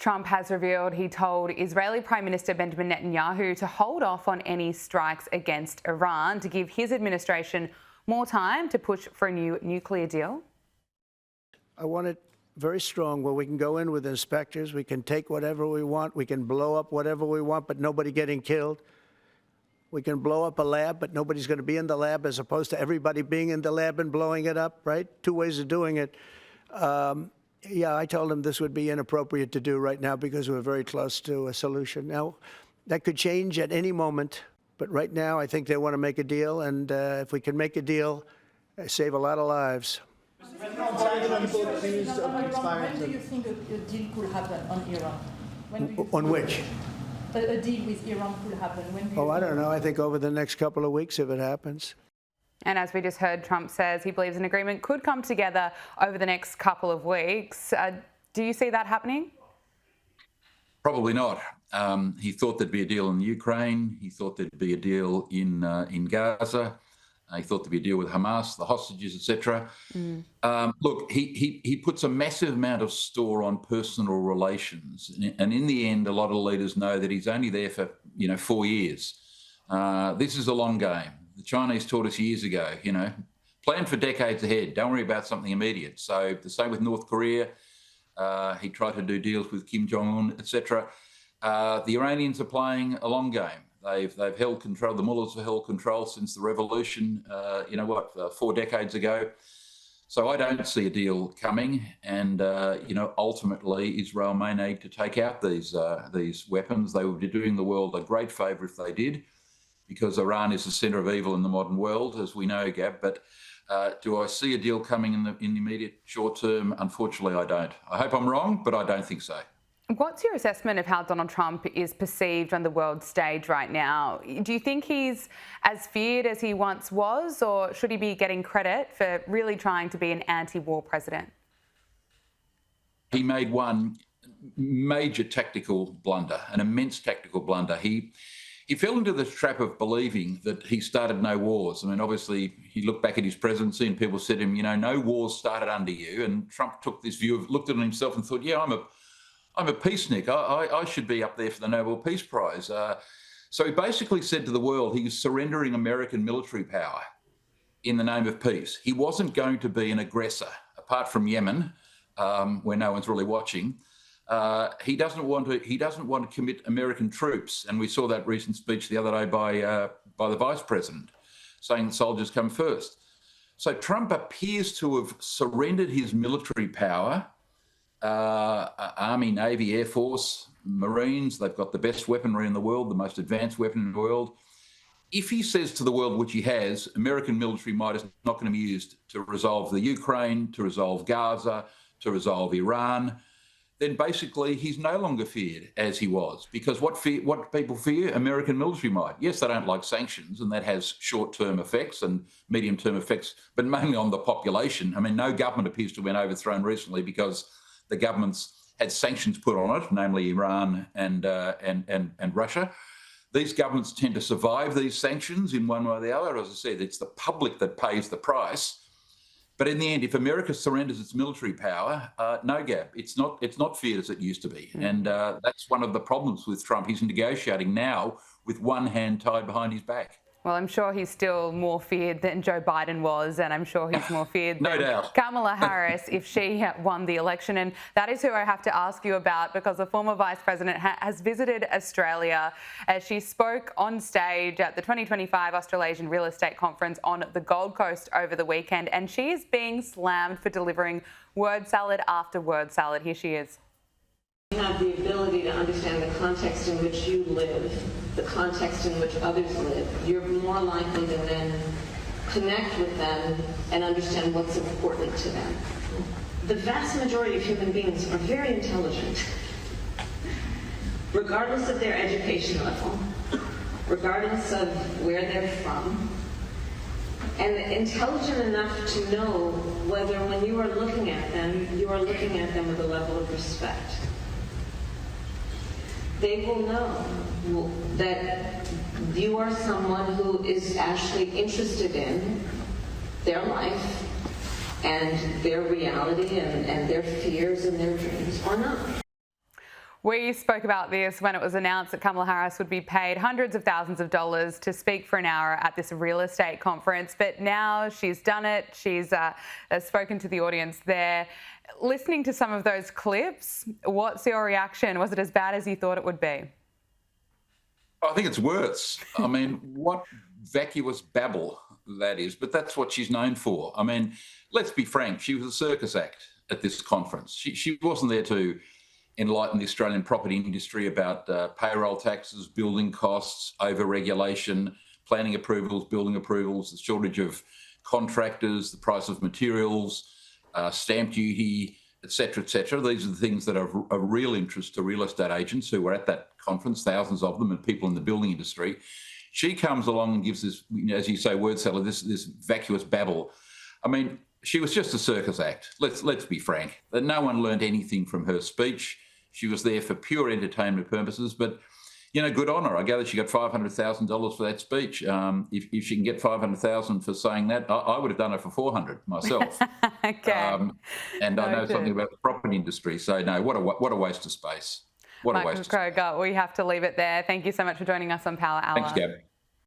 Trump has revealed he told Israeli Prime Minister Benjamin Netanyahu to hold off on any strikes against Iran to give his administration more time to push for a new nuclear deal. I want it very strong where we can go in with inspectors, we can take whatever we want, we can blow up whatever we want, but nobody getting killed. We can blow up a lab, but nobody's going to be in the lab, as opposed to everybody being in the lab and blowing it up, right? Two ways of doing it. Yeah, I told him this would be inappropriate to do right now because we're very close to a solution. Now, that could change at any moment, but right now I think they want to make a deal, and if we can make a deal, save a lot of lives. When do you think a deal could happen on Iran? On which? A deal with Iran could happen. I don't know. I think over the next couple of weeks, if it happens. And as we just heard, Trump says he believes an agreement could come together over the next couple of weeks. Do you see that happening? Probably not. He thought there'd be a deal in Ukraine. He thought there'd be a deal in Gaza. He thought there'd be a deal with Hamas, the hostages, etc. Look, he puts a massive amount of store on personal relations, and in the end, a lot of leaders know that he's only there for 4 years. This is a long game. The Chinese taught us years ago, plan for decades ahead. Don't worry about something immediate. So the same with North Korea. He tried to do deals with Kim Jong-un, etc. The Iranians are playing a long game. They've held control. The mullahs have held control since the revolution. 4 decades ago. So I don't see a deal coming. And ultimately, Israel may need to take out these weapons. They would be doing the world a great favour if they did, because Iran is the centre of evil in the modern world, as we know, Gab. But do I see a deal coming in the immediate short term? Unfortunately, I don't. I hope I'm wrong, but I don't think so. What's your assessment of how Donald Trump is perceived on the world stage right now? Do you think he's as feared as he once was, or should he be getting credit for really trying to be an anti-war president? He made one major tactical blunder, an immense tactical blunder. He fell into the trap of believing that he started no wars. I mean, obviously, he looked back at his presidency and people said to him, no wars started under you. And Trump took this view, looked at himself and thought, yeah, I'm a peacenik. I should be up there for the Nobel Peace Prize. So he basically said to the world he was surrendering American military power in the name of peace. He wasn't going to be an aggressor, apart from Yemen, where no one's really watching. He doesn't want to commit American troops, and we saw that recent speech the other day by the Vice President, saying that soldiers come first. So Trump appears to have surrendered his military power, Army, Navy, Air Force, Marines. They've got the best weaponry in the world, the most advanced weapon in the world. If he says to the world, which he has, American military might is not going to be used to resolve the Ukraine, to resolve Gaza, to resolve Iran, then basically he's no longer feared as he was. Because what people fear, American military might. Yes, they don't like sanctions, and that has short-term effects and medium-term effects, but mainly on the population. I mean, no government appears to have been overthrown recently because the governments had sanctions put on it, namely Iran and Russia. These governments tend to survive these sanctions in one way or the other. As I said, it's the public that pays the price. But in the end, if America surrenders its military power, no, Gab, it's not feared as it used to be. And that's one of the problems with Trump. He's negotiating now with one hand tied behind his back. Well, I'm sure he's still more feared than Joe Biden was, and I'm sure he's more feared no than doubt. Kamala Harris if she won the election. And that is who I have to ask you about, because the former Vice President has visited Australia. She spoke on stage at the 2025 Australasian Real Estate Conference on the Gold Coast over the weekend, and she is being slammed for delivering word salad after word salad. Here she is. You have the ability to understand the context in which you live, the context in which others live. You're more likely to then connect with them and understand what's important to them. The vast majority of human beings are very intelligent, regardless of their education level, regardless of where they're from, and intelligent enough to know whether when you are looking at them, you are looking at them with a level of respect. They will know that you are someone who is actually interested in their life and their reality and their fears and their dreams, or not. We spoke about this when it was announced that Kamla Harris would be paid hundreds of thousands of dollars to speak for an hour at this real estate conference. But now she's done it. She's spoken to the audience there. Listening to some of those clips, what's your reaction? Was it as bad as you thought it would be? I think it's worse. I mean, what vacuous babble that is, but that's what she's known for. I mean, let's be frank, she was a circus act at this conference. She wasn't there to enlighten the Australian property industry about payroll taxes, building costs, over-regulation, planning approvals, building approvals, the shortage of contractors, the price of materials, stamp duty, et cetera, et cetera. These are the things that are of real interest to real estate agents who were at that conference, thousands of them, and people in the building industry. She comes along and gives this, as you say, word salad, this vacuous babble. I mean, she was just a circus act. Let's be frank. No one learned anything from her speech. She was there for pure entertainment purposes, but, you know, good on her. I gather she got $500,000 for that speech. If she can get $500,000 for saying that, I would have done it for $400 myself. Okay. And I know something about the property industry. So, no, what a waste of space. What a waste of space. Michael Kroger, we have to leave it there. Thank you so much for joining us on Power Hour. Thanks, Gab.